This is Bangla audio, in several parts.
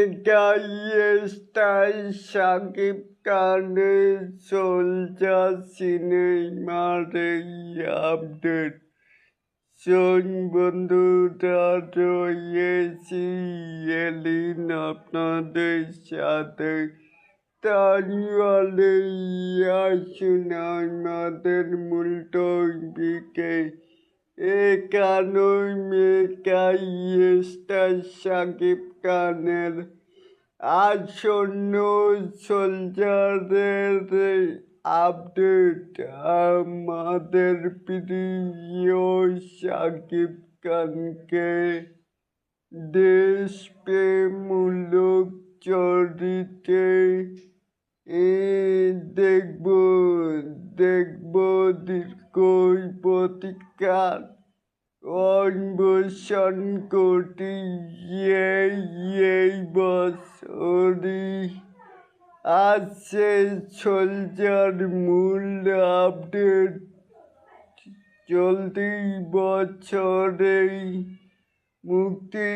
মেগাস্টার শাকিব খানের সোলজার সিনেমার এই আপডেট। শোন বন্ধুরা, রয়েছি এলিন আপনাদের সাথে। তাহলে আসুন আমাদের মূল টপিকে। এখানেই মেগাস্টার শাকিব খানের আসন্ন সোলজারের আপডেট। আমাদের প্রিয় শাকিব খানকে দেশপ্রেমমূলক চরিত্রে দেখব দীর্ঘ প্রতীক্ষা অন্বেষণ করতে এই বছরই আসছে সোলজার মূল আপডেট। চলতি বছরেই মুক্তি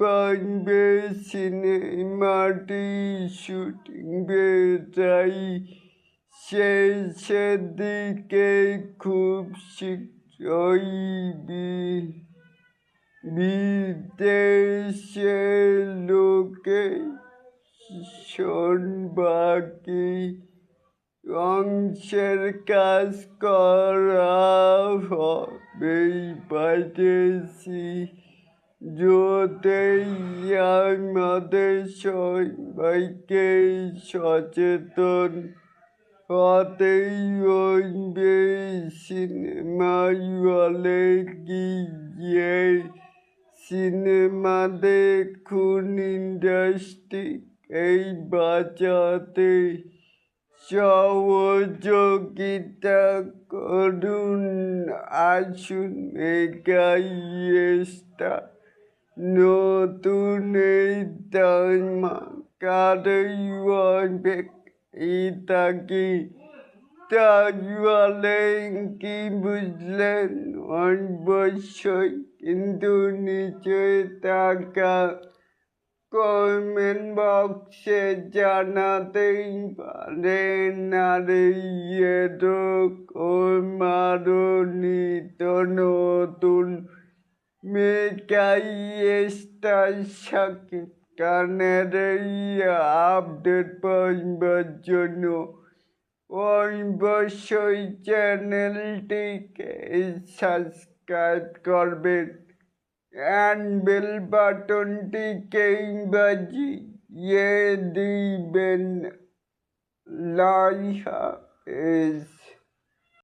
পাবে সিনেমাটি, শুটিং বেড়াই শেষের দিকে। খুব শীঘ্রই বিদেশে লোকেশন বাকি অংশের কাজ করা হবে পাইতেছি, যাতে আমাদের সবাইকে সচেতন হতেই হইবে। সিনেমা হলে গিয়ে সিনেমা দেখুন, ইন্ডাস্ট্রিকে বাঁচাতে সহযোগিতা করুন। আসুন মেগাস্টার নতুন এই ধামাকারই অপেক্ষায় থাকি। তাহলে কি বুঝলেন? অবশ্যই কিন্তু নিচে থাকা কমেন্ট বক্সে জানাতেই পারেন। আর এরকম আরো নিত্য নতুন মেগাস্টার শাকিব খানের এই আপডেট পাওয়ার জন্য অবশ্যই চ্যানেলটিকে সাবস্ক্রাইব করবেন and bell বাটনটিকে বাজিয়ে দিবেন। আল্লাহ হাফেজ।